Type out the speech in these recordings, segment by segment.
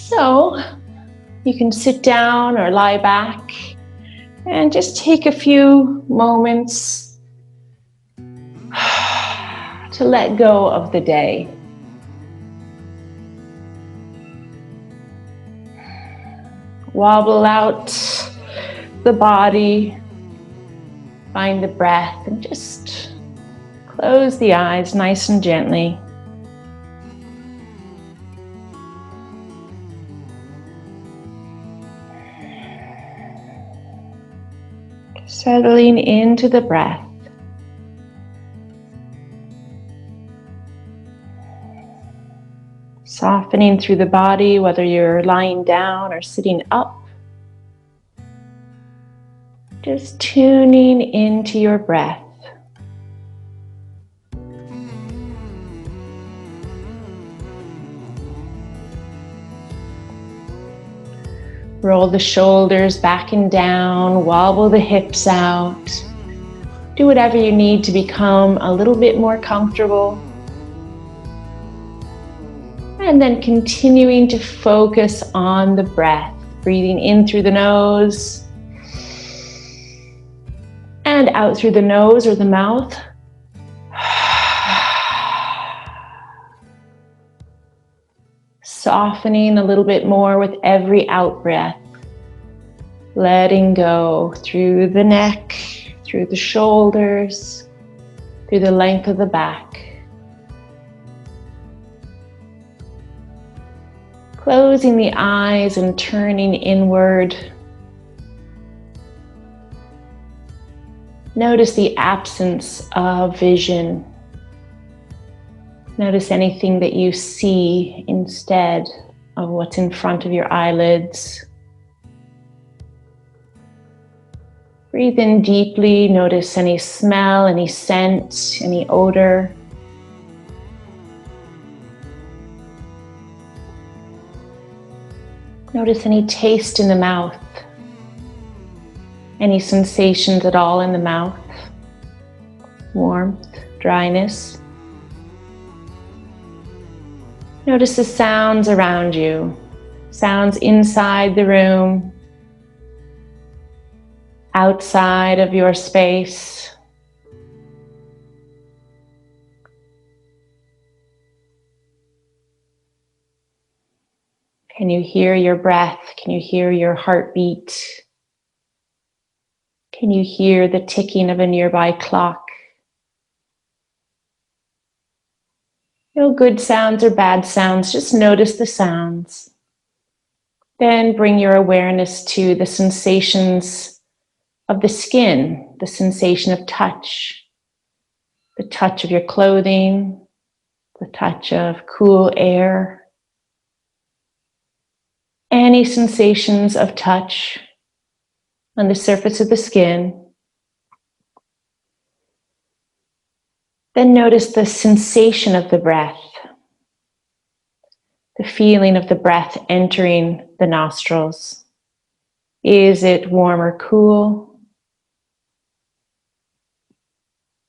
So you can sit down or lie back and just take a few moments to let go of the day. Wobble out the body, find the breath, and just close the eyes nice and gently. Settling into the breath. Softening through the body, whether you're lying down or sitting up. Just tuning into your breath. Roll the shoulders back and down, wobble the hips out. Do whatever you need to become a little bit more comfortable. And then continuing to focus on the breath, breathing in through the nose and out through the nose or the mouth. Softening a little bit more with every out breath. Letting go through the neck, through the shoulders, through the length of the back. Closing the eyes and turning inward. Notice the absence of vision. Notice anything that you see instead of what's in front of your eyelids. Breathe in deeply. Notice any smell, any scent, any odor. Notice any taste in the mouth. Any sensations at all in the mouth. Warmth, dryness. Notice the sounds around you. Sounds inside the room. Outside of your space. Can you hear your breath? Can you hear your heartbeat? Can you hear the ticking of a nearby clock? No good sounds or bad sounds, just notice the sounds. Then bring your awareness to the sensations of the skin, the sensation of touch, the touch of your clothing, the touch of cool air. Any sensations of touch on the surface of the skin. Then notice the sensation of the breath, the feeling of the breath entering the nostrils. Is it warm or cool?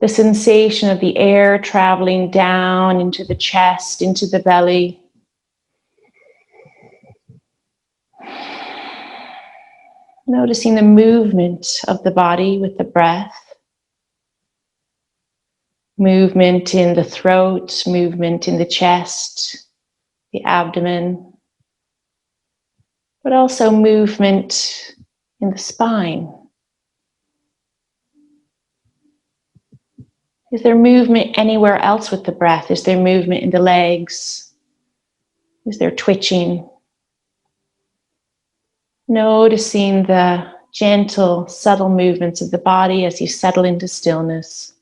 The sensation of the air traveling down into the chest, into the belly. Noticing the movement of the body with the breath. Movement in the throat, movement in the chest, the abdomen, but also movement in the spine. Is there movement anywhere else with the breath? Is there movement in the legs? Is there twitching? Noticing the gentle, subtle movements of the body as you settle into stillness.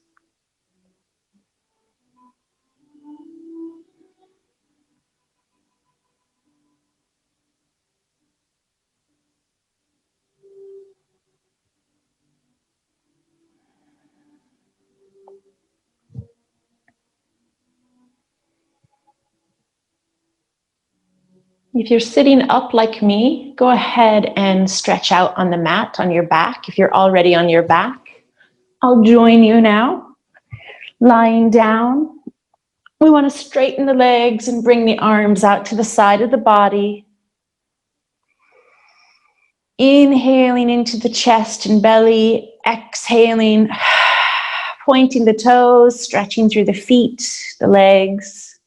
If you're sitting up like me, go ahead and stretch out on the mat on your back. If you're already on your back, I'll join you now. Lying down, we want to straighten the legs and bring the arms out to the side of the body. Inhaling into the chest and belly, exhaling, pointing the toes, stretching through the feet, the legs.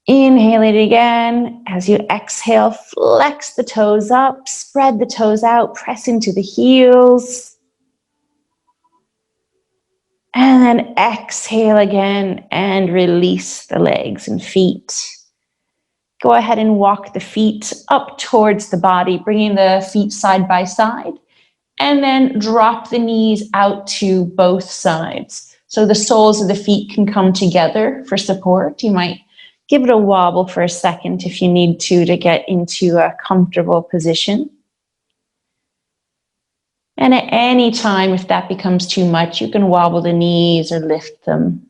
Inhale it again. As you exhale, flex the toes up, spread the toes out, press into the heels. And then exhale again and release the legs and feet. Go ahead and walk the feet up towards the body, bringing the feet side by side. And then drop the knees out to both sides. So the soles of the feet can come together for support. You might give it a wobble for a second if you need to get into a comfortable position. And at any time, if that becomes too much, you can wobble the knees or lift them.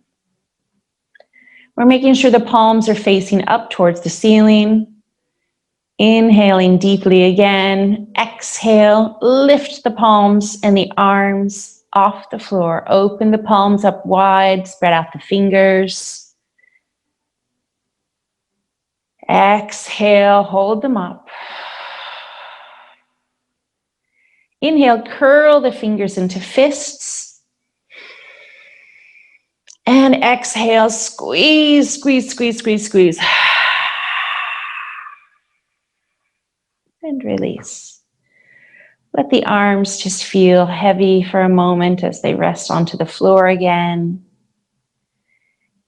We're making sure the palms are facing up towards the ceiling. Inhaling deeply again. Exhale, lift the palms and the arms off the floor. Open the palms up wide, spread out the fingers. Exhale, hold them up. Inhale, curl the fingers into fists. And exhale, squeeze, squeeze, squeeze, squeeze, squeeze. And release. Let the arms just feel heavy for a moment as they rest onto the floor again.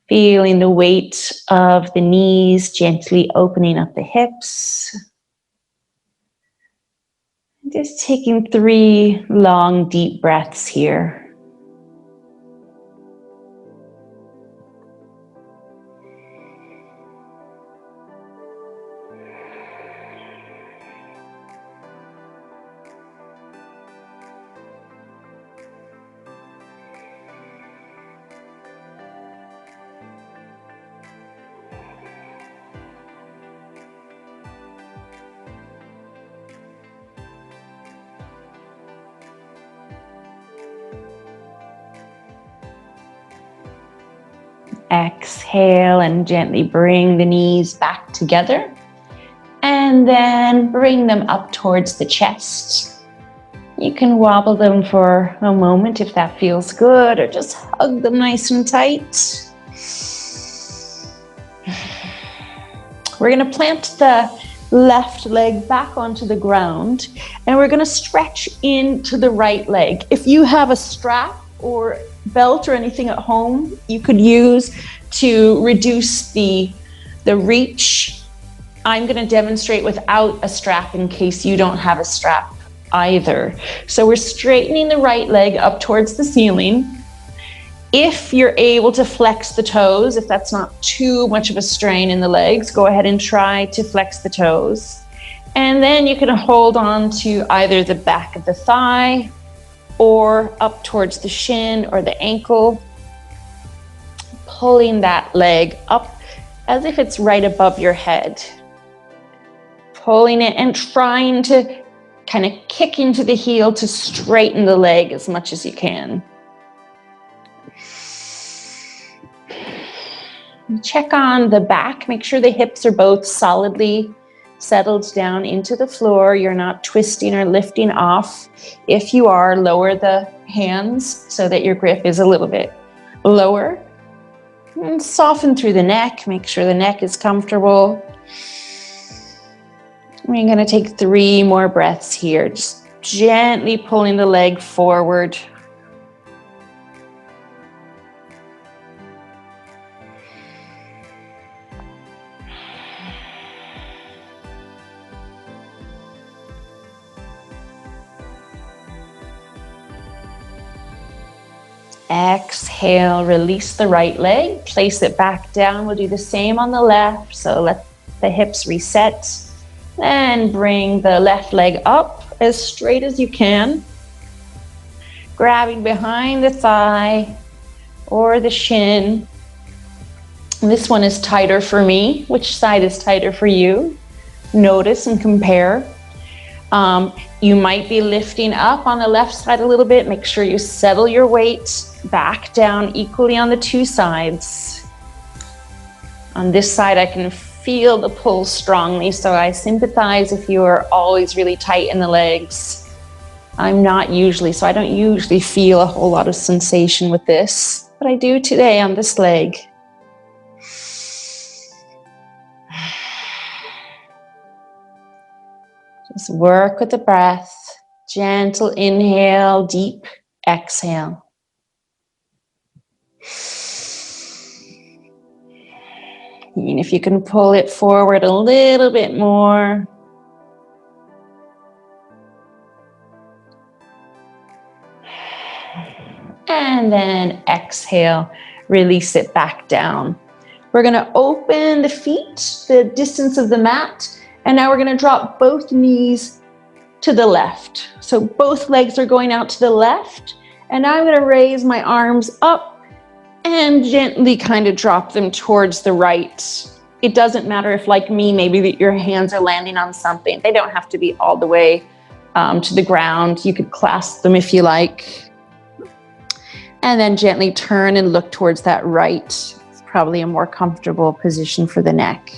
Feeling the weight of the knees gently opening up the hips. Just taking 3 long, deep breaths here. Exhale and gently bring the knees back together. And then bring them up towards the chest. You can wobble them for a moment if that feels good, or just hug them nice and tight. We're going to plant the left leg back onto the ground, and we're going to stretch into the right leg. If you have a strap or belt or anything at home you could use to reduce the reach, I'm going to demonstrate without a strap in case you don't have a strap either. So we're straightening the right leg up towards the ceiling. If you're able to flex the toes, if that's not too much of a strain in the legs, go ahead and try to flex the toes. And then you can hold on to either the back of the thigh or up towards the shin or the ankle, pulling that leg up as if it's right above your head. Pulling it and trying to kind of kick into the heel to straighten the leg as much as you can. Check on the back, make sure the hips are both solidly settled down into the floor. You're not twisting or lifting off. If you are, lower the hands so that your grip is a little bit lower. And soften through the neck, make sure the neck is comfortable. We're going to take 3 more breaths here, just gently pulling the leg forward. Exhale, release the right leg, place it back down. We'll do the same on the left. So let the hips reset. And bring the left leg up as straight as you can. Grabbing behind the thigh or the shin. This one is tighter for me. Which side is tighter for you? Notice and compare. You might be lifting up on the left side a little bit. Make sure you settle your weight back down equally on the 2 sides. On this side, I can feel the pull strongly. So I sympathize if you are always really tight in the legs. I'm not usually, so I don't usually feel a whole lot of sensation with this, but I do today on this leg. Just work with the breath. Gentle inhale, deep exhale. And if you can pull it forward a little bit more. And then exhale, release it back down. We're gonna open the feet, the distance of the mat, and now we're gonna drop both knees to the left. So both legs are going out to the left, and now I'm gonna raise my arms up and gently kind of drop them towards the right. It doesn't matter if, like me, maybe that your hands are landing on something. They don't have to be all the way to the ground. You could clasp them if you like. And then gently turn and look towards that right. It's probably a more comfortable position for the neck.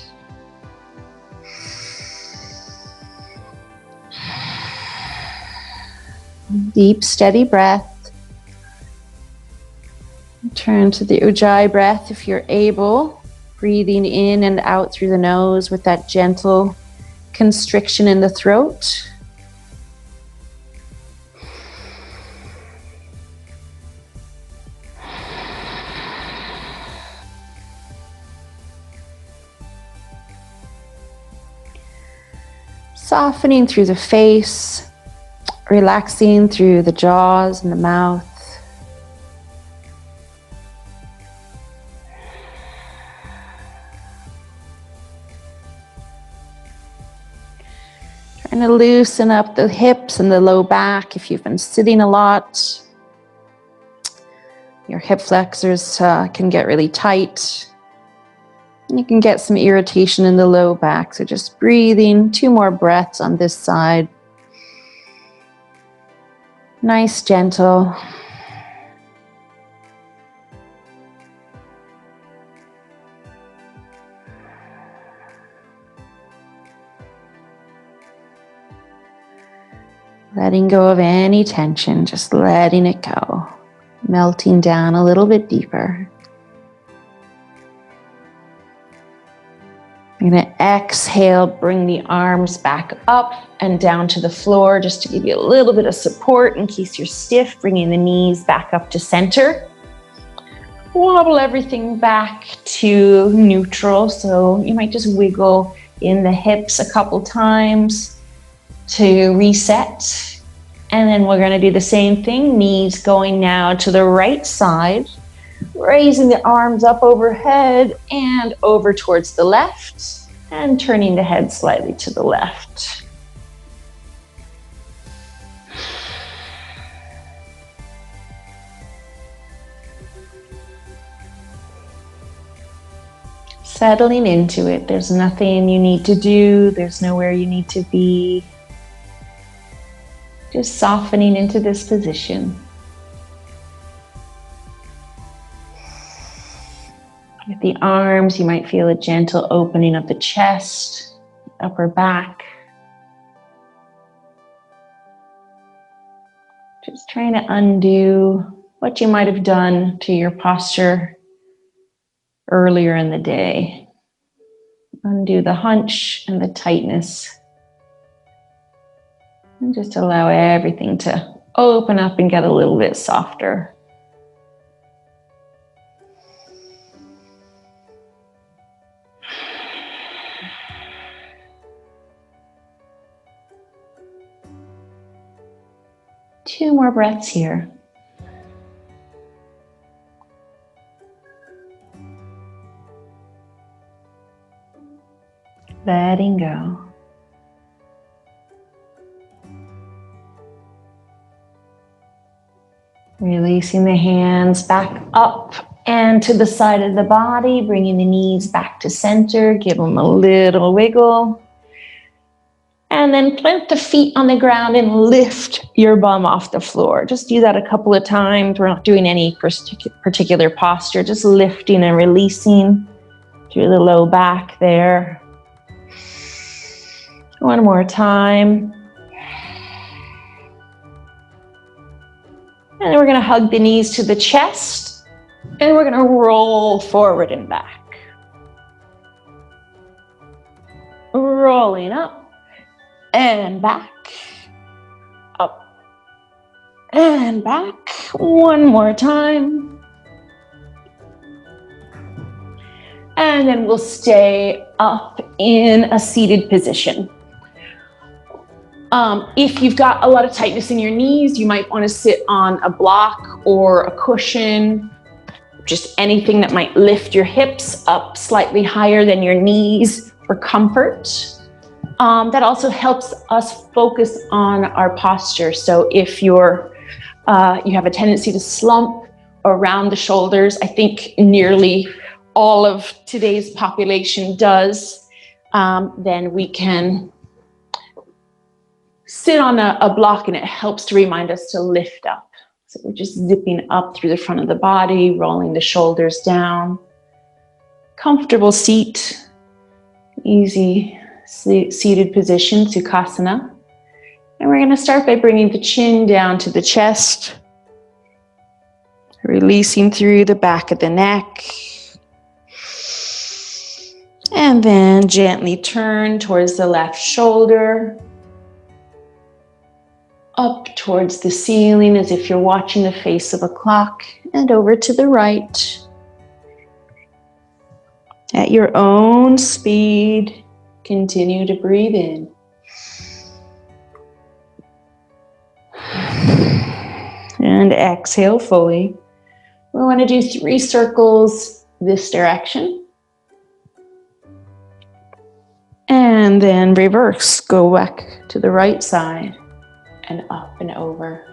Deep, steady breath. Turn to the Ujjayi breath if you're able. Breathing in and out through the nose with that gentle constriction in the throat. Softening through the face, relaxing through the jaws and the mouth. Trying to loosen up the hips and the low back if you've been sitting a lot. Your hip flexors can get really tight. You can get some irritation in the low back, so just breathing, 2 more breaths on this side. Nice, gentle. Letting go of any tension, just letting it go. Melting down a little bit deeper. You're going to exhale, bring the arms back up and down to the floor just to give you a little bit of support in case you're stiff, bringing the knees back up to center. Wobble everything back to neutral, so you might just wiggle in the hips a couple times to reset. And then we're going to do the same thing, knees going now to the right side. Raising the arms up overhead and over towards the left, and turning the head slightly to the left. Settling into it. There's nothing you need to do. There's nowhere you need to be. Just softening into this position. With the arms, you might feel a gentle opening of the chest, upper back. Just trying to undo what you might have done to your posture earlier in the day. Undo the hunch and the tightness. And just allow everything to open up and get a little bit softer. Two more breaths here. Letting go. Releasing the hands back up and to the side of the body, bringing the knees back to center. Give them a little wiggle. And then plant the feet on the ground and lift your bum off the floor. Just do that a couple of times. We're not doing any particular posture, just lifting and releasing. through the low back there. One more time. And then we're going to hug the knees to the chest, and we're going to roll forward and back. Rolling up and back, up and back. One more time. And then we'll stay up in a seated position. If you've got a lot of tightness in your knees, you might want to sit on a block or a cushion, just anything that might lift your hips up slightly higher than your knees for comfort. That also helps us focus on our posture. So if you have a tendency to slump around the shoulders, I think nearly all of today's population does, then we can sit on a block, and it helps to remind us to lift up. So we're just zipping up through the front of the body, rolling the shoulders down. Comfortable seat, easy seated position, Sukhasana. And we're going to start by bringing the chin down to the chest, releasing through the back of the neck. And then gently turn towards the left shoulder, up towards the ceiling as if you're watching the face of a clock, and over to the right. At your own speed, continue to breathe in. And exhale fully. We want to do 3 circles this direction. And then reverse, go back to the right side and up and over.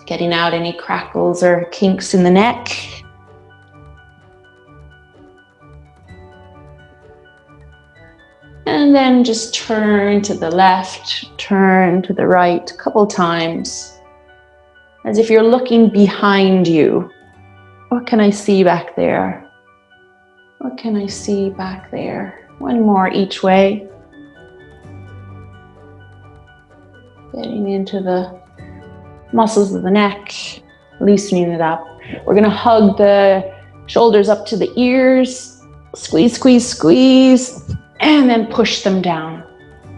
Getting out any crackles or kinks in the neck. And then just turn to the left, turn to the right a couple times, as if you're looking behind you. What can I see back there? What can I see back there? One more each way. Getting into the muscles of the neck, loosening it up. We're going to hug the shoulders up to the ears. Squeeze, squeeze, squeeze. And then push them down.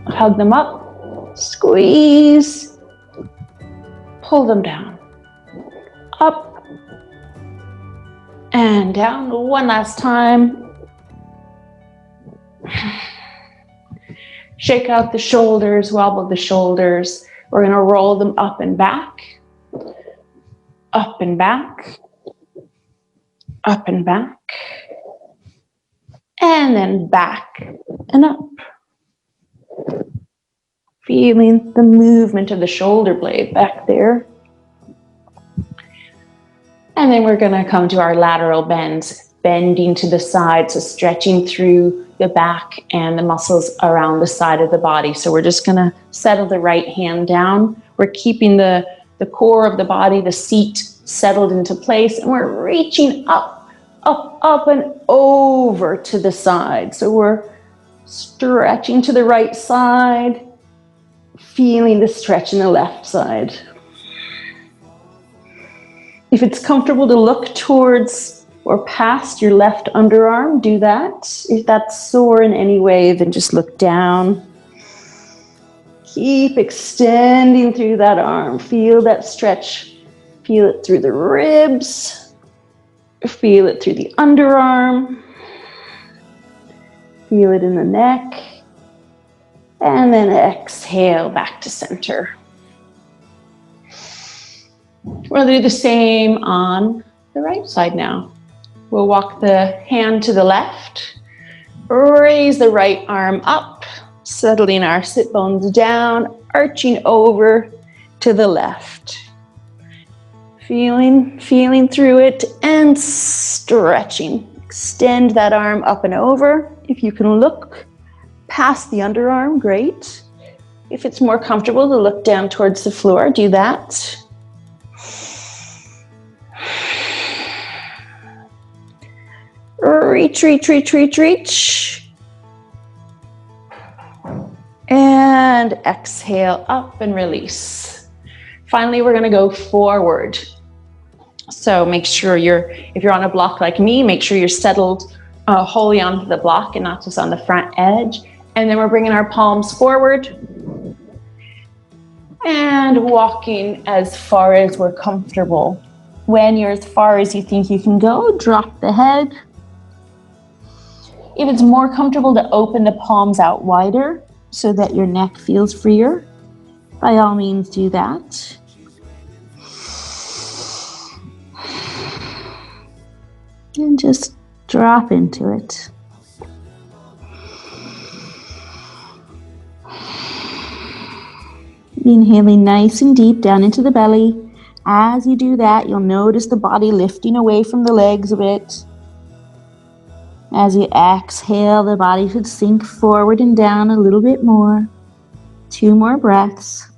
Hug them up. Squeeze. Pull them down. Up. And down. One last time. Shake out the shoulders, wobble the shoulders. We're going to roll them up and back. Up and back. Up and back. And then back and up. Feeling the movement of the shoulder blade back there. And then we're going to come to our lateral bends, bending to the side, so stretching through the back and the muscles around the side of the body. So we're just going to settle the right hand down. We're keeping the core of the body, the seat, settled into place, and we're reaching up, up, up, and over to the side. So we're stretching to the right side, feeling the stretch in the left side. If it's comfortable to look towards or past your left underarm, do that. If that's sore in any way, then just look down. Keep extending through that arm. Feel that stretch. Feel it through the ribs. Feel it through the underarm. Feel it in the neck. And then exhale back to center. We'll do the same on the right side now. We'll walk the hand to the left, raise the right arm up, settling our sit bones down, arching over to the left. Feeling through it and stretching. Extend that arm up and over. If you can look past the underarm, great. If it's more comfortable to look down towards the floor, do that. Reach, reach, reach, reach, reach. And exhale up and release. Finally, we're gonna go forward. So make sure if you're on a block like me, make sure you're settled wholly onto the block and not just on the front edge. And then we're bringing our palms forward and walking as far as we're comfortable. When you're as far as you think you can go, drop the head. If it's more comfortable to open the palms out wider so that your neck feels freer, by all means do that. And just drop into it. Inhaling nice and deep down into the belly. As you do that, you'll notice the body lifting away from the legs a bit. As you exhale, the body should sink forward and down a little bit more. 2 more breaths.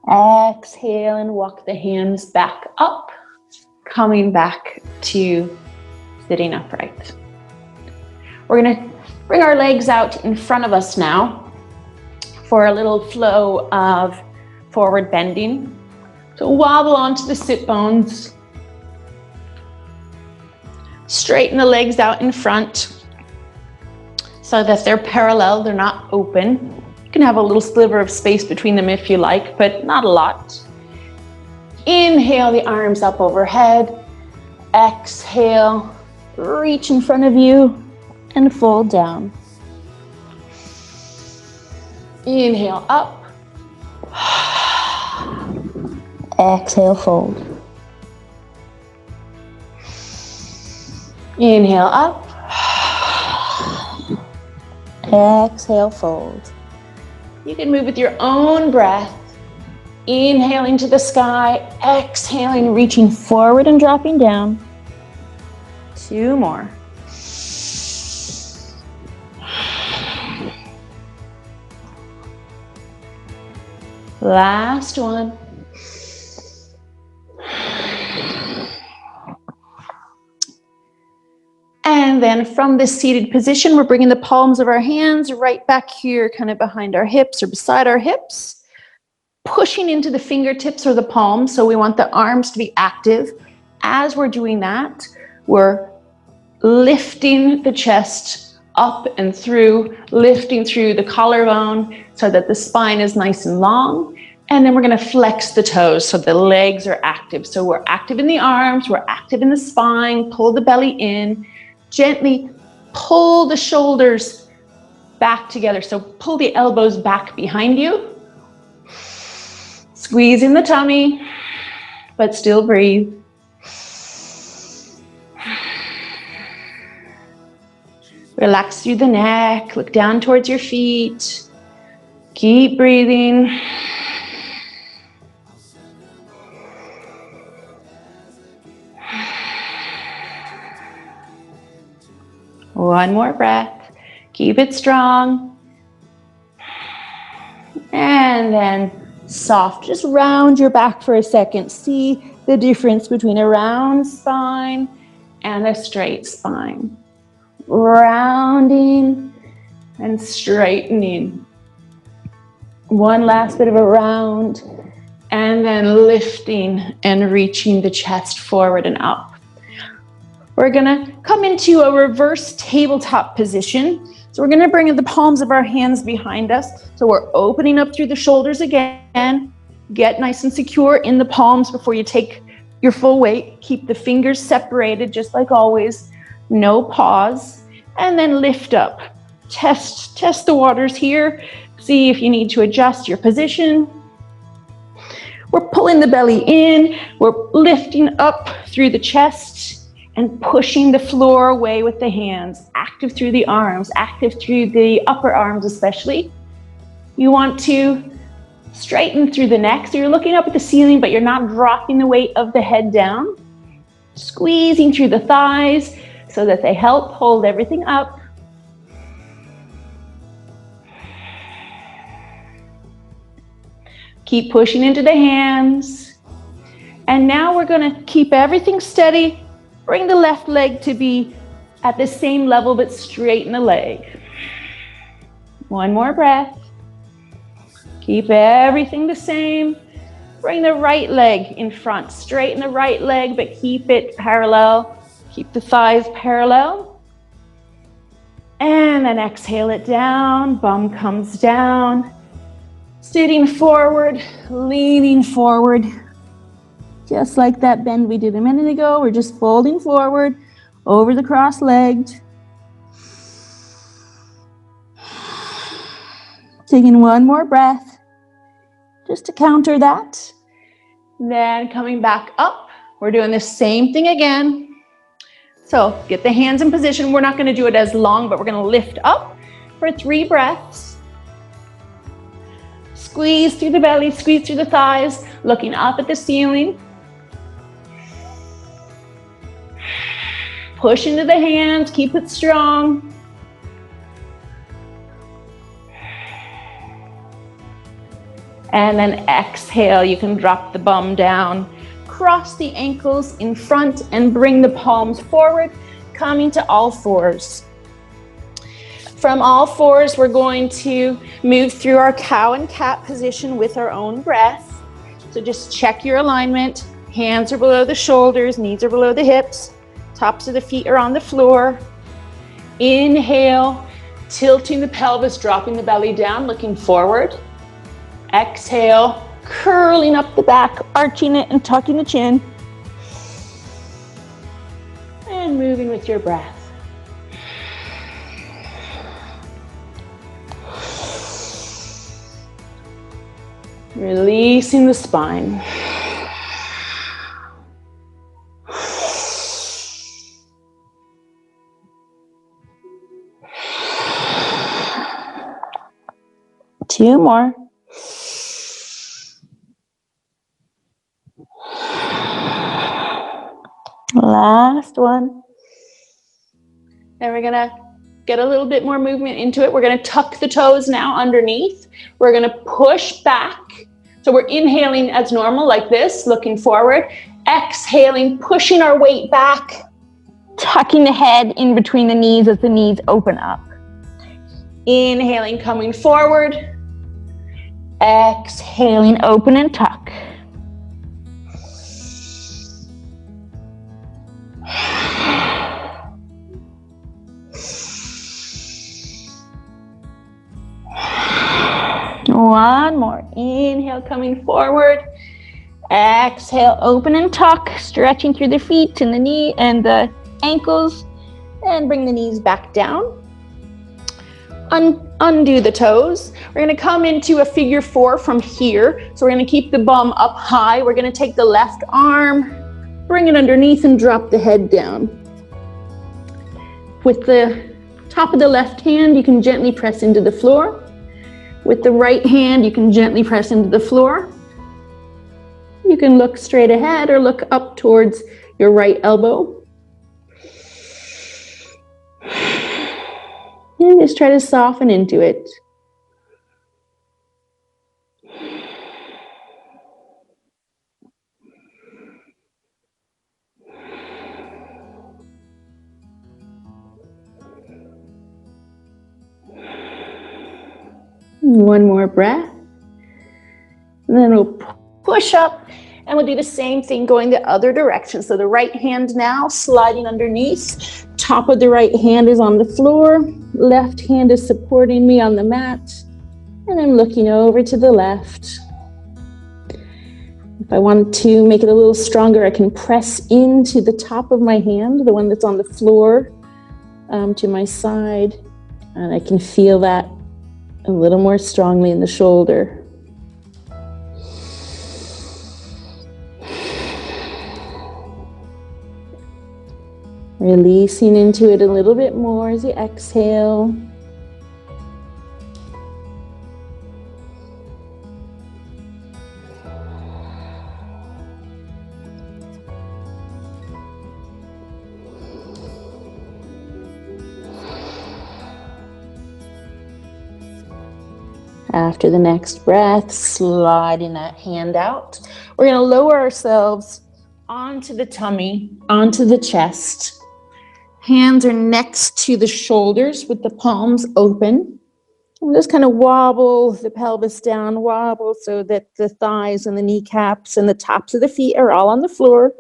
Exhale and walk the hands back up, coming back to sitting upright. We're going to bring our legs out in front of us now for a little flow of forward bending. So wobble onto the sit bones. Straighten the legs out in front so that they're parallel, they're not open. You can have a little sliver of space between them if you like, but not a lot. Inhale the arms up overhead. Exhale, reach in front of you and fold down. Inhale up. Exhale, fold. Inhale up. Exhale, fold. You can move with your own breath. Inhaling to the sky, exhaling, reaching forward and dropping down. 2 more. Last one. And then from this seated position, we're bringing the palms of our hands right back here, kind of behind our hips or beside our hips, pushing into the fingertips or the palms. So we want the arms to be active. As we're doing that, we're lifting the chest up and through, lifting through the collarbone so that the spine is nice and long. And then we're going to flex the toes so the legs are active. So we're active in the arms, we're active in the spine, pull the belly in. Gently pull the shoulders back together. So pull the elbows back behind you. Squeeze in the tummy, but still breathe. Relax through the neck. Look down towards your feet. Keep breathing. One more breath. Keep it strong. And then soft. Just round your back for a second. See the difference between a round spine and a straight spine. Rounding and straightening. One last bit of a round. And then lifting and reaching the chest forward and up. We're gonna come into a reverse tabletop position. So we're gonna bring the palms of our hands behind us. So we're opening up through the shoulders again. Get nice and secure in the palms before you take your full weight. Keep the fingers separated just like always. No pause. And then lift up. Test the waters here. See if you need to adjust your position. We're pulling the belly in. We're lifting up through the chest. And pushing the floor away with the hands, active through the arms, active through the upper arms especially. You want to straighten through the neck, so you're looking up at the ceiling, but you're not dropping the weight of the head down. Squeezing through the thighs so that they help hold everything up. Keep pushing into the hands. And now we're going to keep everything steady. Bring the left leg to be at the same level, but straighten the leg. One more breath. Keep everything the same. Bring the right leg in front. Straighten the right leg, but keep it parallel. Keep the thighs parallel. And then exhale it down. Bum comes down. Sitting forward, leaning forward. Just like that bend we did a minute ago. We're just folding forward over the cross-legged. Taking one more breath just to counter that. Then coming back up, we're doing the same thing again. So get the hands in position. We're not going to do it as long, but we're going to lift up for 3 breaths. Squeeze through the belly, squeeze through the thighs, looking up at the ceiling. Push into the hands, keep it strong. And then exhale, you can drop the bum down. Cross the ankles in front and bring the palms forward, coming to all fours. From all fours, we're going to move through our cow and cat position with our own breath. So just check your alignment. Hands are below the shoulders, knees are below the hips, tops of the feet are on the floor. Inhale, tilting the pelvis, dropping the belly down, looking forward. Exhale, curling up the back, arching it and tucking the chin. And moving with your breath. Releasing the spine. Two more. Last one. Then we're gonna get a little bit more movement into it. We're gonna tuck the toes now underneath. We're gonna push back. So we're inhaling as normal like this, looking forward. Exhaling, pushing our weight back. Tucking the head in between the knees as the knees open up. Inhaling, coming forward. Exhaling, open and tuck. One more. Inhale, coming forward. Exhale, open and tuck, stretching through the feet and the knee and the ankles. And bring the knees back down. Undo the toes. We're going to come into a figure 4 from here. So we're going to keep the bum up high. We're going to take the left arm, bring it underneath and drop the head down. With the top of the left hand, you can gently press into the floor. With the right hand, you can gently press into the floor. You can look straight ahead or look up towards your right elbow. And just try to soften into it. One more breath. And then we'll push up and we'll do the same thing going the other direction. So the right hand now sliding underneath. Top of the right hand is on the floor. Left hand is supporting me on the mat. And I'm looking over to the left. If I want to make it a little stronger, I can press into the top of my hand, the one that's on the floor, to my side. And I can feel that a little more strongly in the shoulder. Releasing into it a little bit more as you exhale. after the next breath, sliding that hand out. We're going to lower ourselves onto the tummy, onto the chest. Hands are next to the shoulders with the palms open. And just kind of wobble the pelvis down, wobble so that the thighs and the kneecaps and the tops of the feet are all on the floor.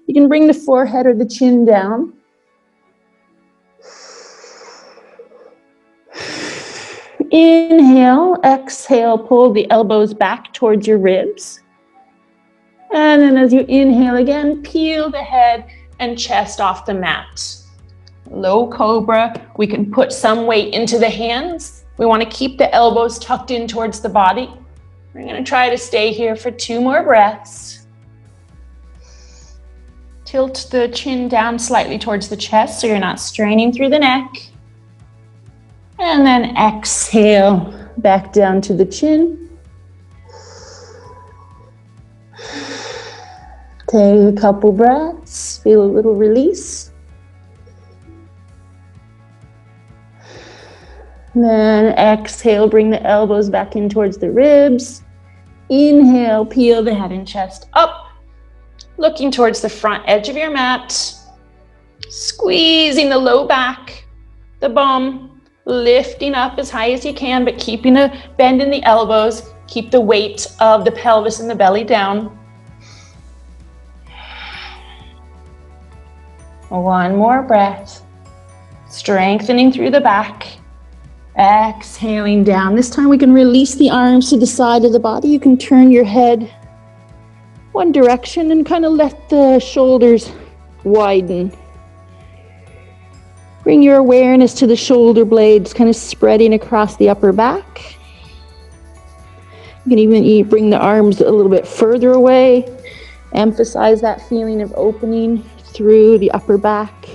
You can bring the forehead or the chin down. Inhale, exhale, pull the elbows back towards your ribs. And then as you inhale again, peel the head and chest off the mat. Low cobra, we can put some weight into the hands. We want to keep the elbows tucked in towards the body. We're going to try to stay here for 2 more breaths. Tilt the chin down slightly towards the chest so you're not straining through the neck. And then exhale back down to the chin. Take a couple breaths, feel a little release. Then exhale, bring the elbows back in towards the ribs. Inhale, peel the head and chest up, looking towards the front edge of your mat. Squeezing the low back, the bum, lifting up as high as you can, but keeping a bend in the elbows. Keep the weight of the pelvis and the belly down. 1 more breath. Strengthening through the back. Exhaling down. This time we can release the arms to the side of the body. You can turn your head one direction and kind of let the shoulders widen. Bring your awareness to the shoulder blades, kind of spreading across the upper back. You can even bring the arms a little bit further away. Emphasize that feeling of opening through the upper back.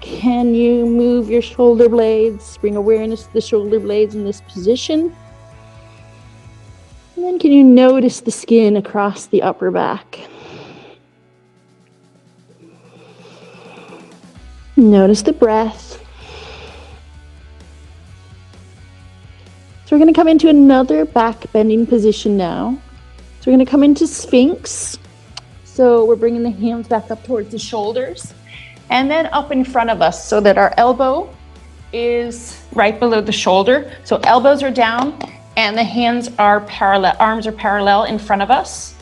Can you move your shoulder blades? Bring awareness to the shoulder blades in this position. And then can you notice the skin across the upper back? Notice the breath. So we're going to come into another back bending position now. So we're going to come into Sphinx. So we're bringing the hands back up towards the shoulders. And then up in front of us so that our elbow is right below the shoulder. So elbows are down and the hands are parallel, arms are parallel in front of us.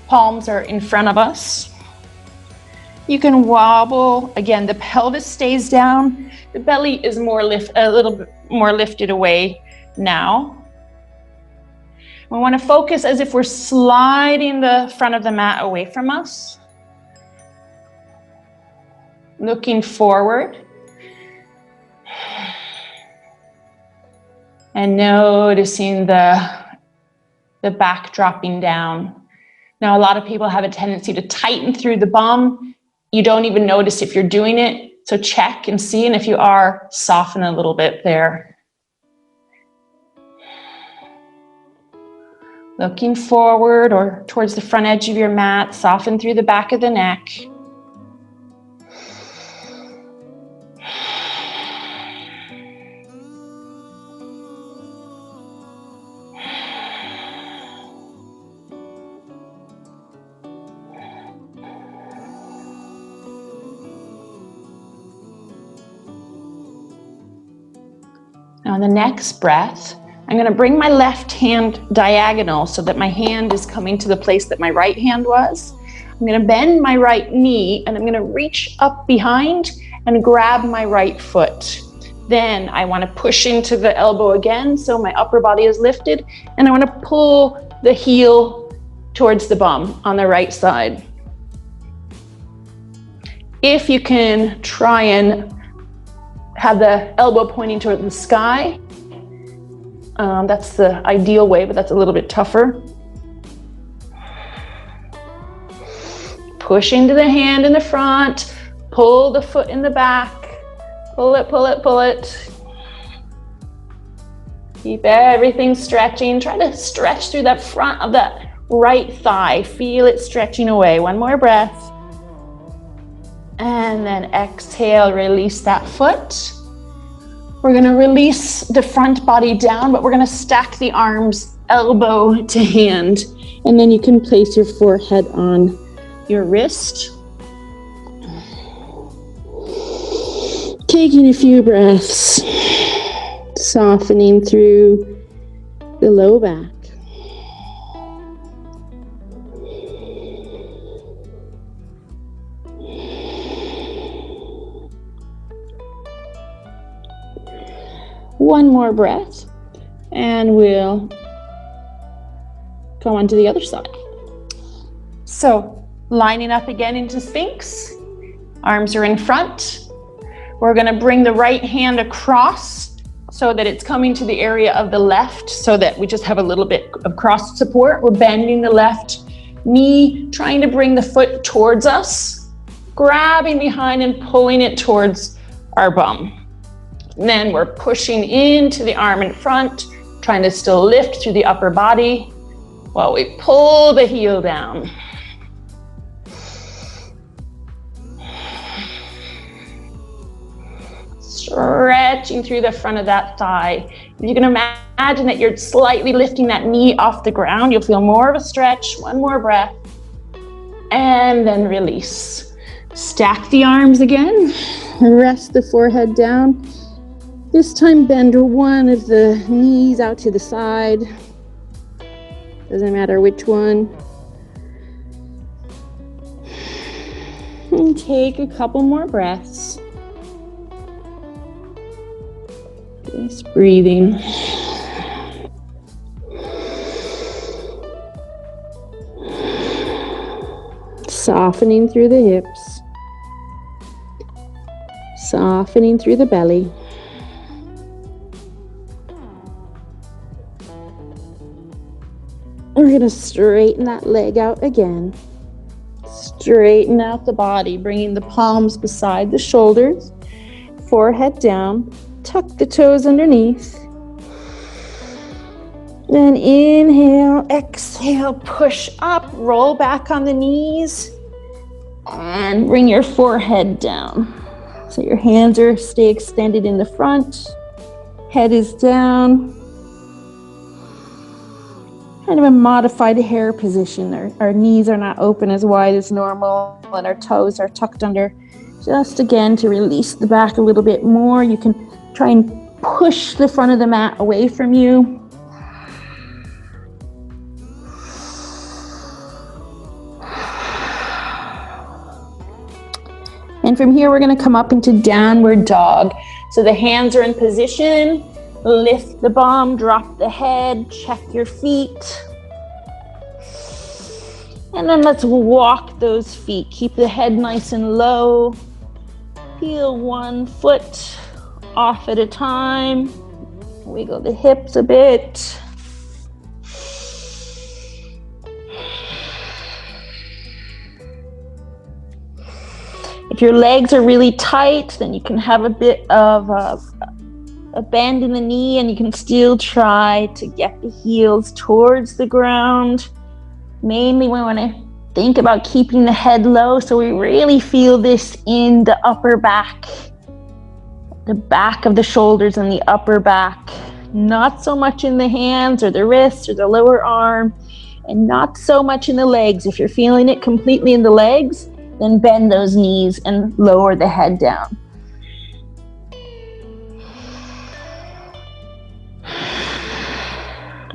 Palms are in front of us. You can wobble. Again, the pelvis stays down. The belly is a little bit more lifted away now. We want to focus as if we're sliding the front of the mat away from us. Looking forward and noticing the back dropping down. Now, a lot of people have a tendency to tighten through the bum. You don't even notice if you're doing it. So check and see, and if you are, soften a little bit there. Looking forward or towards the front edge of your mat, soften through the back of the neck. Now, the next breath, I'm going to bring my left hand diagonal so that my hand is coming to the place that my right hand was. I'm going to bend my right knee and I'm going to reach up behind and grab my right foot. Then I want to push into the elbow again so my upper body is lifted, and I want to pull the heel towards the bum on the right side. If you can try and have the elbow pointing toward the sky. That's the ideal way, but that's a little bit tougher. Push into the hand in the front, pull the foot in the back, pull it, pull it, pull it. Keep everything stretching. Try to stretch through that front of that right thigh. Feel it stretching away. 1 more breath. And then exhale, release that foot. We're gonna release the front body down, but we're gonna stack the arms elbow to hand. And then you can place your forehead on your wrist. Taking a few breaths, softening through the low back. One more breath, and we'll go on to the other side. So, lining up again into Sphinx. Arms are in front. We're going to bring the right hand across so that it's coming to the area of the left, so that we just have a little bit of cross support. We're bending the left knee, trying to bring the foot towards us, grabbing behind and pulling it towards our bum. And then we're pushing into the arm in front, trying to still lift through the upper body while we pull the heel down. Stretching through the front of that thigh. If you can imagine that you're slightly lifting that knee off the ground, you'll feel more of a stretch. One more breath. And then release. Stack the arms again. Rest the forehead down. This time bend one of the knees out to the side. Doesn't matter which one. And take a couple more breaths. Just breathing. Softening through the hips. Softening through the belly. We're going to straighten that leg out again. Straighten out the body, bringing the palms beside the shoulders, forehead down, tuck the toes underneath. Then inhale, exhale, push up, roll back on the knees, and bring your forehead down. So your hands stay extended in the front, head is down. Kind of a modified hair position. Our knees are not open as wide as normal, and our toes are tucked under. Just again to release the back a little bit more. You can try and push the front of the mat away from you. And from here, we're going to come up into downward dog. So the hands are in position. Lift the bum, drop the head, check your feet. And then let's walk those feet. Keep the head nice and low. Peel one foot off at a time. Wiggle the hips a bit. If your legs are really tight, then you can have a bit of a bend in the knee, and you can still try to get the heels towards the ground. Mainly we want to think about keeping the head low, so we really feel this in the upper back, the back of the shoulders and the upper back. Not so much in the hands or the wrists or the lower arm, and not so much in the legs. If you're feeling it completely in the legs, then bend those knees and lower the head down.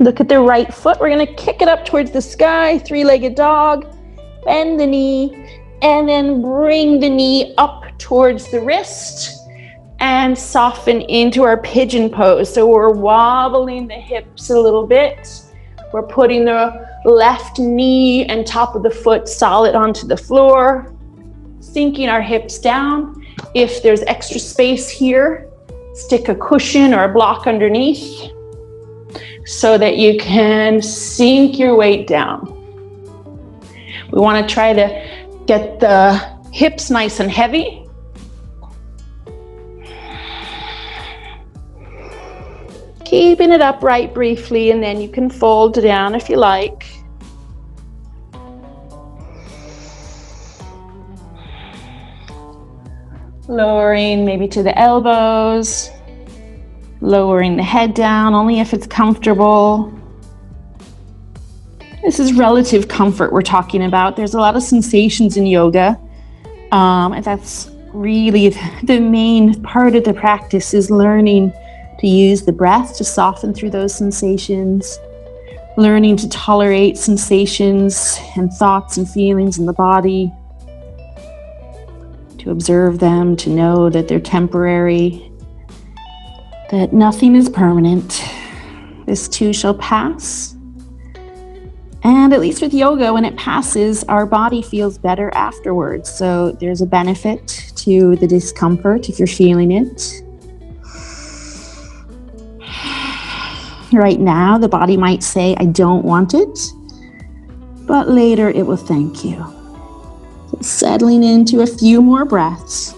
Look at the right foot. We're going to kick it up towards the sky, three-legged dog. Bend the knee, and then bring the knee up towards the wrist and soften into our pigeon pose. So we're wobbling the hips a little bit. We're putting the left knee and top of the foot solid onto the floor, sinking our hips down. If there's extra space here, stick a cushion or a block underneath so that you can sink your weight down. We want to try to get the hips nice and heavy. Keeping it upright briefly, and then you can fold down if you like. Lowering maybe to the elbows. Lowering the head down, only if it's comfortable. This is relative comfort we're talking about. There's a lot of sensations in yoga. And that's really the main part of the practice, is learning to use the breath to soften through those sensations, learning to tolerate sensations and thoughts and feelings in the body, to observe them, to know that they're temporary, that nothing is permanent. This too shall pass. And at least with yoga, when it passes, our body feels better afterwards. So there's a benefit to the discomfort if you're feeling it. Right now, the body might say, I don't want it, but later it will thank you. So settling into a few more breaths,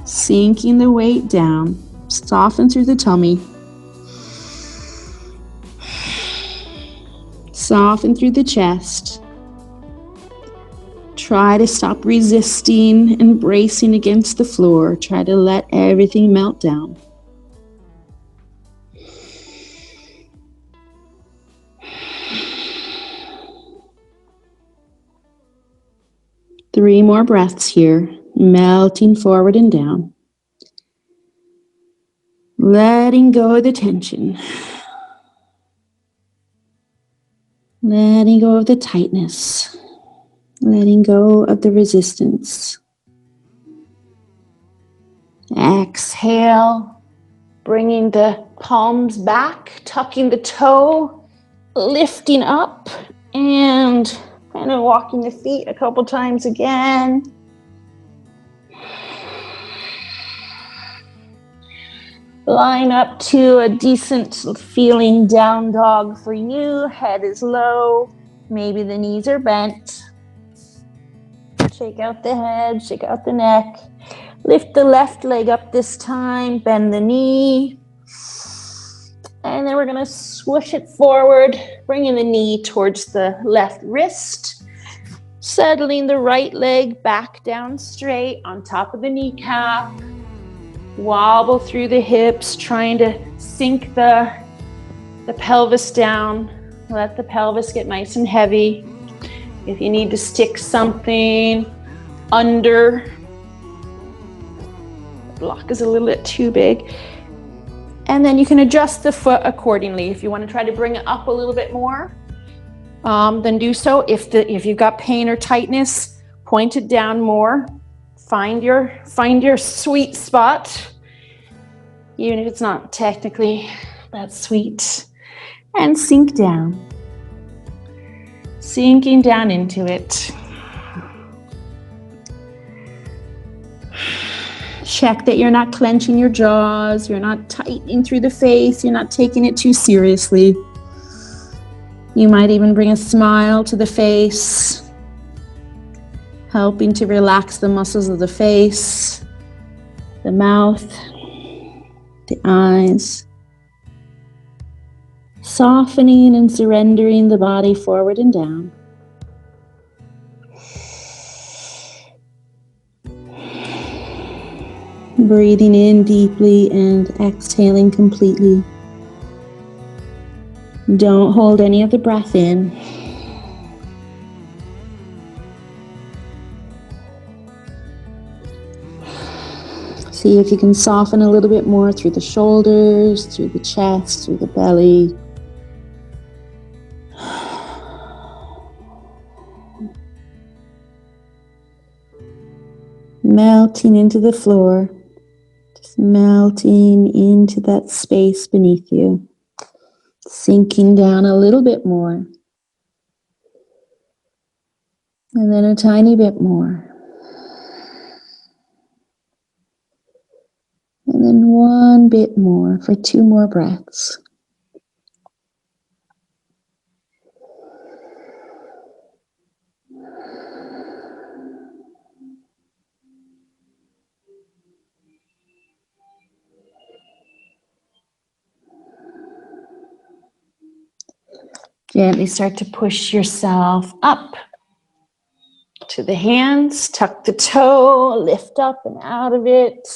sinking the weight down, soften through the tummy, soften through the chest. Try to stop resisting and bracing against the floor. Try to let everything melt down. Three more breaths here, melting forward and down. Letting go of the tension. Letting go of the tightness. Letting go of the resistance. Exhale, bringing the palms back, tucking the toe, lifting up, and kind of walking the feet a couple times again. Line up to a decent feeling down dog for you. Head is low. Maybe the knees are bent. Shake out the head, shake out the neck. Lift the left leg up this time. Bend the knee. And then we're going to swoosh it forward, bringing the knee towards the left wrist. Settling the right leg back down straight on top of the kneecap. Wobble through the hips, trying to sink the pelvis down. Let the pelvis get nice and heavy. If you need to stick something under, the block is a little bit too big. And then you can adjust the foot accordingly. If you want to try to bring it up a little bit more, then do so. If you've got pain or tightness, point it down more. Find your sweet spot, even if it's not technically that sweet. And sink down. Sinking down into it. Check that you're not clenching your jaws, you're not tightening through the face, you're not taking it too seriously. You might even bring a smile to the face, helping to relax the muscles of the face, the mouth, the eyes. Softening and surrendering the body forward and down. Breathing in deeply and exhaling completely. Don't hold any of the breath in. See if you can soften a little bit more through the shoulders, through the chest, through the belly. Melting into the floor. Just melting into that space beneath you. Sinking down a little bit more. And then a tiny bit more. And then one bit more for 2 more breaths. Gently start to push yourself up to the hands, tuck the toe, lift up and out of it.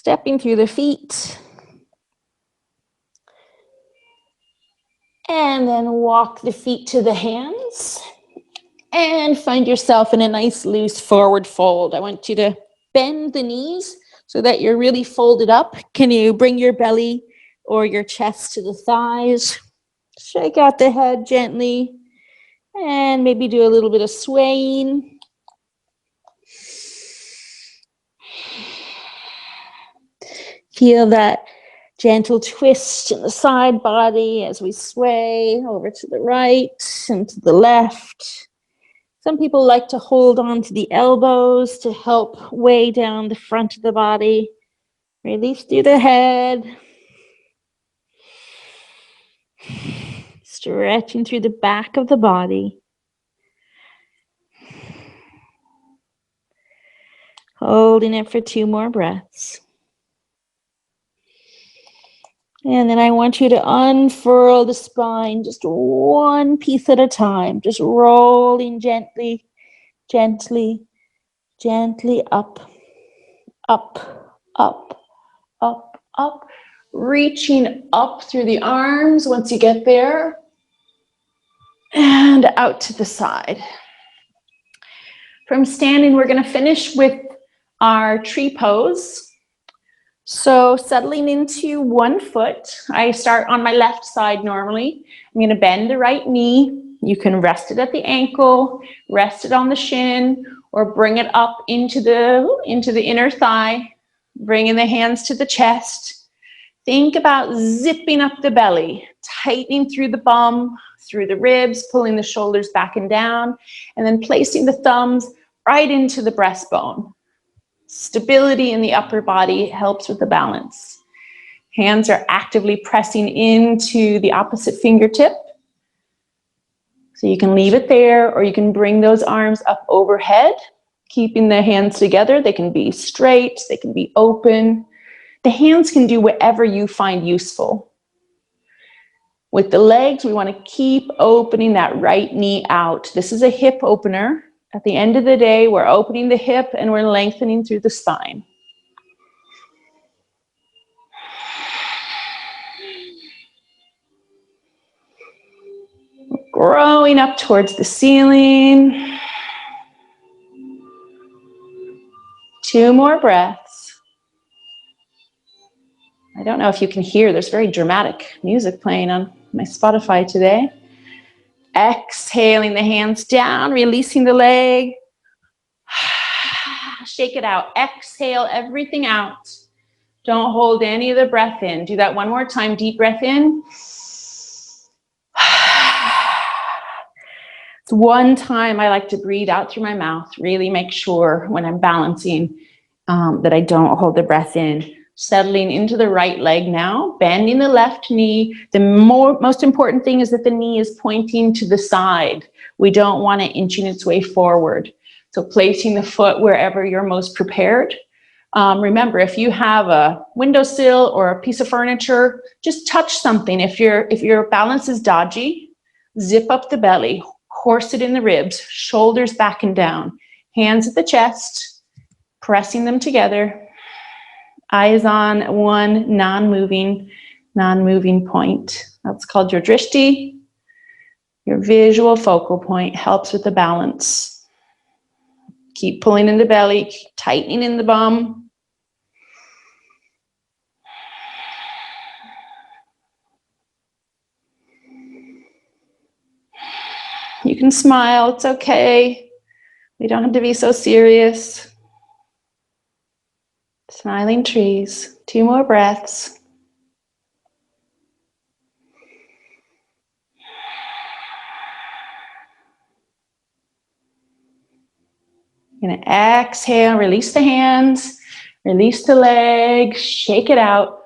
Stepping through the feet. And then walk the feet to the hands. And find yourself in a nice loose forward fold. I want you to bend the knees so that you're really folded up. Can you bring your belly or your chest to the thighs? Shake out the head gently. And maybe do a little bit of swaying. Feel that gentle twist in the side body as we sway over to the right and to the left. Some people like to hold on to the elbows to help weigh down the front of the body. Release through the head. Stretching through the back of the body. Holding it for 2 more breaths. And then I want you to unfurl the spine just one piece at a time, just rolling gently, gently, gently up, up, up, up, up, reaching up through the arms once you get there, and out to the side. From standing, we're going to finish with our tree pose. So settling into one foot, I start on my left side normally. I'm going to bend the right knee. You can rest it at the ankle, rest it on the shin, or bring it up into the inner thigh, bringing the hands to the chest. Think about zipping up the belly, tightening through the bum, through the ribs, pulling the shoulders back and down, and then placing the thumbs right into the breastbone. Stability in the upper body helps with the balance. Hands are actively pressing into the opposite fingertip. So you can leave it there, or you can bring those arms up overhead, keeping the hands together. They can be straight, they can be open. The hands can do whatever you find useful. With the legs, we want to keep opening that right knee out. This is a hip opener. At the end of the day, we're opening the hip and we're lengthening through the spine. Growing up towards the ceiling. 2 more breaths. I don't know if you can hear, there's very dramatic music playing on my Spotify today. Exhaling the hands down, releasing the leg. Shake it out. Exhale everything out. Don't hold any of the breath in. Do that one more time. Deep breath in. It's one time I like to breathe out through my mouth. Really make sure when I'm balancing that I don't hold the breath in. Settling into the right leg now, bending the left knee. The most important thing is that the knee is pointing to the side. We don't want it inching its way forward. So placing the foot wherever you're most prepared. Remember, if you have a windowsill or a piece of furniture, just touch something. If your balance is dodgy, zip up the belly, horse it in the ribs, shoulders back and down, hands at the chest, pressing them together. Eyes on one non-moving point. That's called your drishti. Your visual focal point helps with the balance. Keep pulling in the belly, keep tightening in the bum. You can smile, it's okay. We don't have to be so serious. Smiling trees. 2 more breaths. You're going to exhale, release the hands, release the leg, shake it out.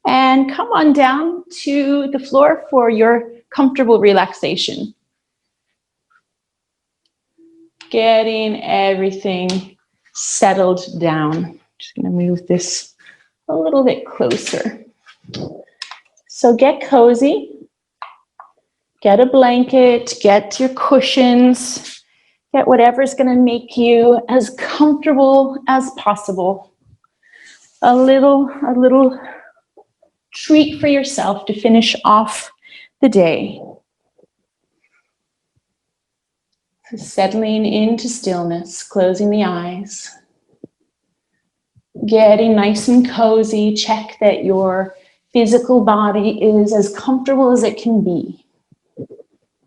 And come on down to the floor for your comfortable relaxation. Getting everything settled down. Just going to move this a little bit closer. So get cozy. Get a blanket, get your cushions, Get whatever's going to make you as comfortable as possible. A little treat for yourself to finish off the day. So settling into stillness, closing the eyes. Getting nice and cozy. Check that your physical body is as comfortable as it can be.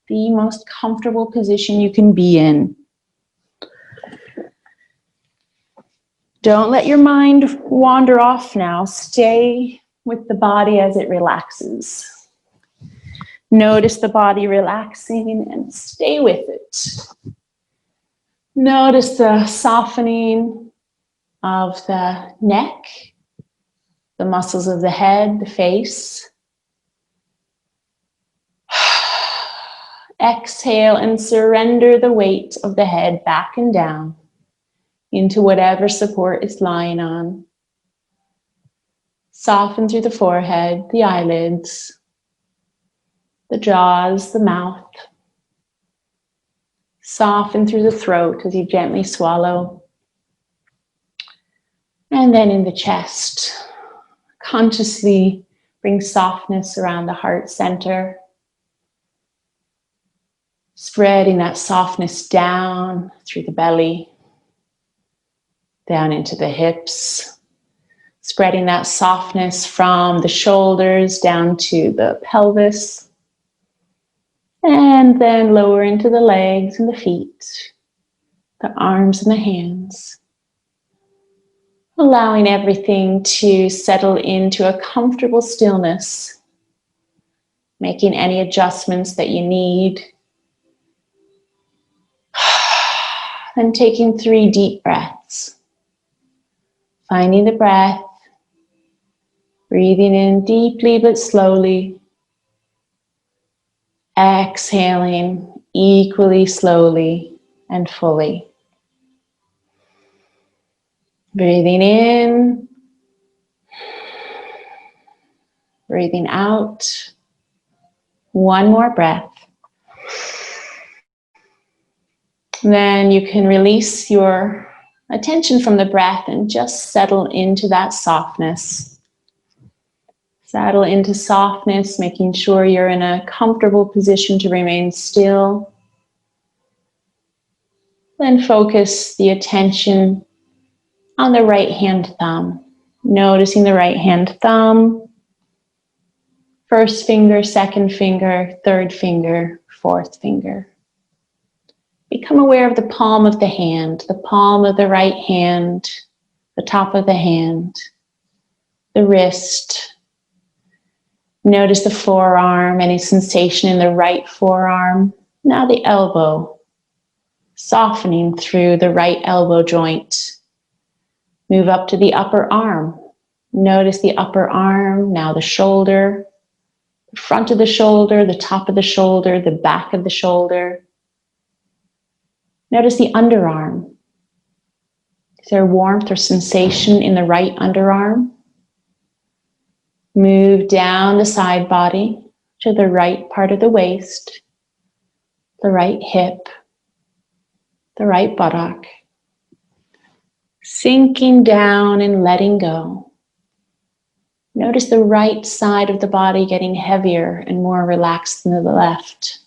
The most comfortable position you can be in. Don't let your mind wander off now. Stay with the body as it relaxes. Notice the body relaxing and stay with it. Notice the softening of the neck, the muscles of the head, the face. Exhale and surrender the weight of the head back and down into whatever support it's lying on. Soften through the forehead, the eyelids, the jaws, the mouth. Soften through the throat as you gently swallow. And then in the chest, consciously bring softness around the heart center. Spreading that softness down through the belly, down into the hips. Spreading that softness from the shoulders down to the pelvis. And then lower into the legs and the feet, the arms and the hands. Allowing everything to settle into a comfortable stillness. Making any adjustments that you need. And taking 3 deep breaths. Finding the breath. Breathing in deeply but slowly. Exhaling equally slowly and fully. Breathing in. Breathing out. One more breath. Then you can release your attention from the breath and just settle into that softness. Settle into softness, making sure you're in a comfortable position to remain still. Then focus the attention on the right hand thumb. Noticing the right hand thumb, first finger, second finger, third finger, fourth finger. Become aware of the palm of the hand, the palm of the right hand, the top of the hand, the wrist. Notice the forearm, any sensation in the right forearm. Now the elbow, softening through the right elbow joint. Move up to the upper arm. Notice the upper arm, now the shoulder, the front of the shoulder, the top of the shoulder, the back of the shoulder. Notice the underarm. Is there warmth or sensation in the right underarm? Move down the side body to the right part of the waist, the right hip, the right buttock. Sinking down and letting go. Notice the right side of the body getting heavier and more relaxed than the left.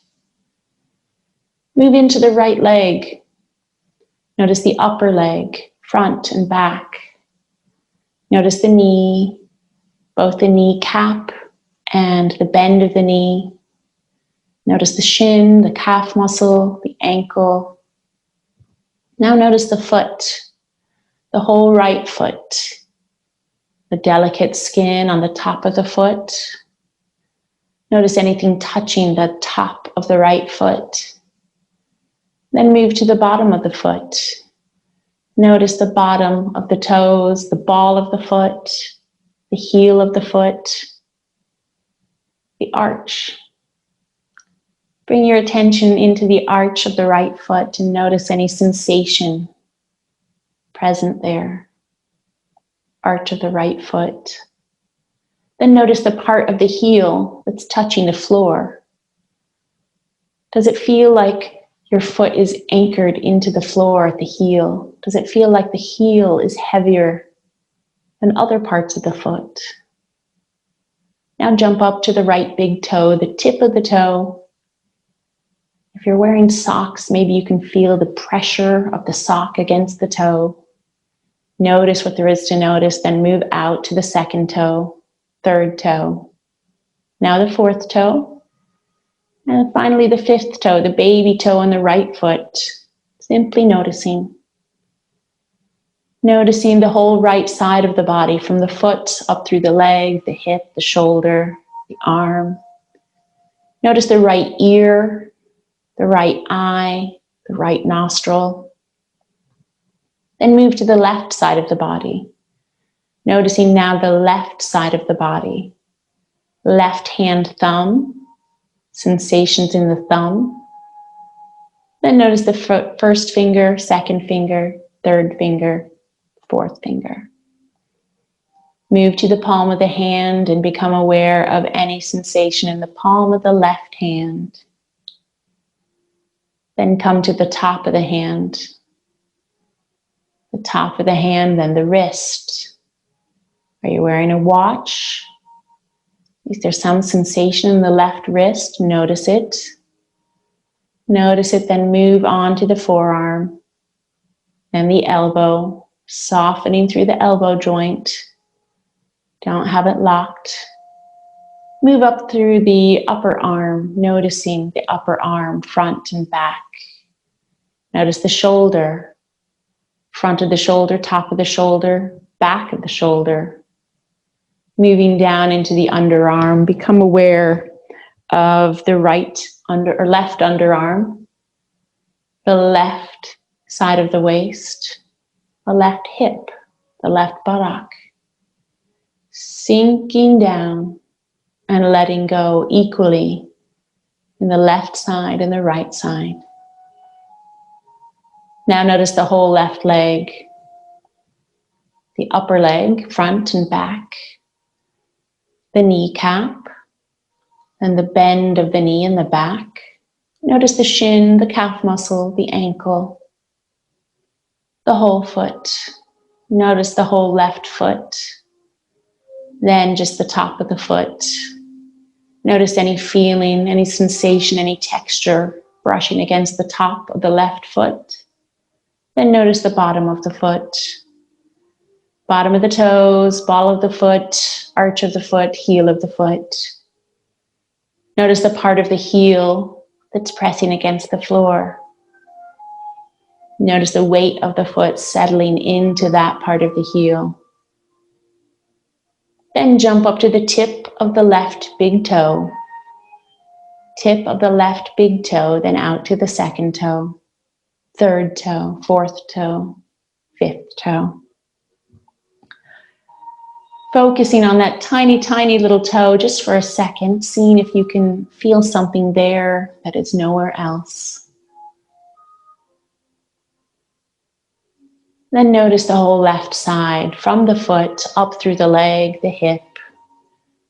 Move into the right leg. Notice the upper leg, front and back. Notice the knee, both the kneecap and the bend of the knee. Notice the shin, the calf muscle, the ankle. Now notice the foot, the whole right foot, the delicate skin on the top of the foot. Notice anything touching the top of the right foot. Then move to the bottom of the foot. Notice the bottom of the toes, the ball of the foot, the heel of the foot, the arch. Bring your attention into the arch of the right foot and notice any sensation present there. Arch of the right foot. Then notice the part of the heel that's touching the floor. Does it feel like your foot is anchored into the floor at the heel? Does it feel like the heel is heavier than other parts of the foot? Now jump up to the right big toe, the tip of the toe. If you're wearing socks, maybe you can feel the pressure of the sock against the toe. Notice what there is to notice, then move out to the second toe, third toe. Now the fourth toe. And finally the fifth toe, the baby toe on the right foot. Simply noticing. Noticing the whole right side of the body, from the foot up through the leg, the hip, the shoulder, the arm. Notice the right ear, the right eye, the right nostril. Then move to the left side of the body. Noticing now the left side of the body. Left hand thumb, sensations in the thumb. Then notice the first finger, second finger, third finger, fourth finger. Move to the palm of the hand and become aware of any sensation in the palm of the left hand. Then come to the top of the hand. The top of the hand, then the wrist. Are you wearing a watch? Is there some sensation in the left wrist? Notice it. Notice it, then move on to the forearm and the elbow, softening through the elbow joint. Don't have it locked. Move up through the upper arm, noticing the upper arm, front and back. Notice the shoulder, front of the shoulder, top of the shoulder, back of the shoulder. Moving down into the underarm, become aware of the right under or left underarm, the left side of the waist, the left hip, the left buttock. Sinking down and letting go equally in the left side and the right side. Now notice the whole left leg, the upper leg, front and back, the kneecap, and the bend of the knee in the back. Notice the shin, the calf muscle, the ankle, the whole foot. Notice the whole left foot. Then just the top of the foot. Notice any feeling, any sensation, any texture brushing against the top of the left foot. Then notice the bottom of the foot. Bottom of the toes, ball of the foot, arch of the foot, heel of the foot. Notice the part of the heel that's pressing against the floor. Notice the weight of the foot settling into that part of the heel. Then jump up to the tip of the left big toe. Tip of the left big toe, then out to the second toe, third toe, fourth toe, fifth toe. Focusing on that tiny, tiny little toe just for a second, seeing if you can feel something there that is nowhere else. Then notice the whole left side, from the foot up through the leg, the hip,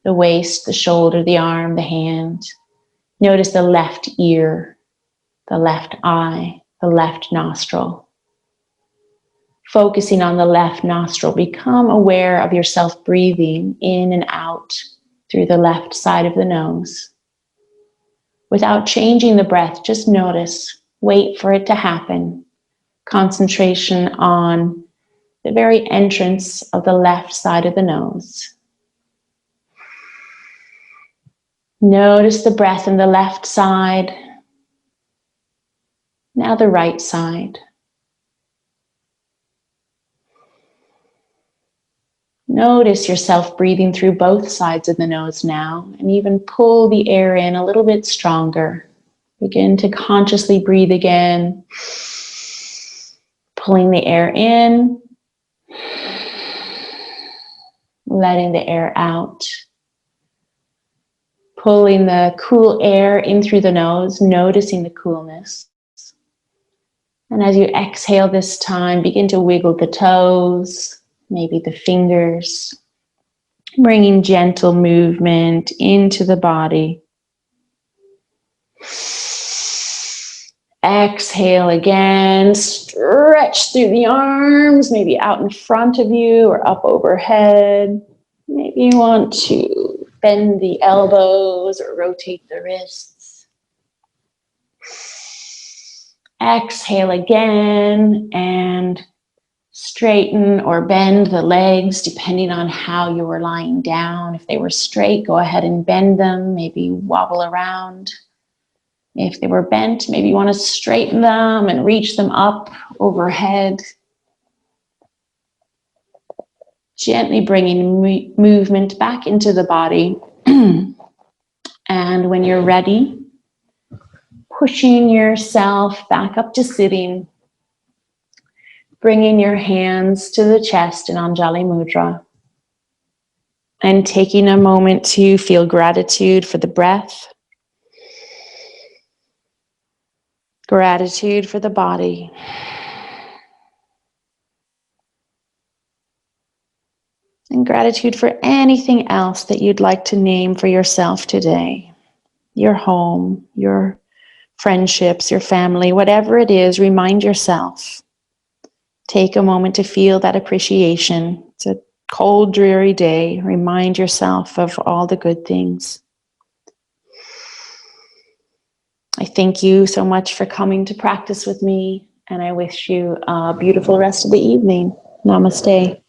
the waist, the shoulder, the arm, the hand. Notice the left ear, the left eye, the left nostril. Focusing on the left nostril, become aware of yourself breathing in and out through the left side of the nose. Without changing the breath, just notice, wait for it to happen. Concentration on the very entrance of the left side of the nose. Notice the breath in the left side. Now the right side. Notice yourself breathing through both sides of the nose now, and even pull the air in a little bit stronger. Begin to consciously breathe again. Pulling the air in, letting the air out. Pulling the cool air in through the nose, noticing the coolness. And as you exhale this time, begin to wiggle the toes, maybe the fingers, bringing gentle movement into the body. Exhale again, stretch through the arms, maybe out in front of you or up overhead. Maybe you want to bend the elbows or rotate the wrists. Exhale again and straighten or bend the legs depending on how you were lying down. If they were straight, go ahead and bend them, maybe wobble around. If they were bent, maybe you want to straighten them and reach them up overhead. Gently bringing movement back into the body. And when you're ready, pushing yourself back up to sitting, bringing your hands to the chest in Anjali Mudra, and taking a moment to feel gratitude for the breath, gratitude for the body, and gratitude for anything else that you'd like to name for yourself today. Your home, your friendships, your family, whatever it is, remind yourself. Take a moment to feel that appreciation. It's a cold, dreary day. Remind yourself of all the good things. I thank you so much for coming to practice with me, and I wish you a beautiful rest of the evening. Namaste.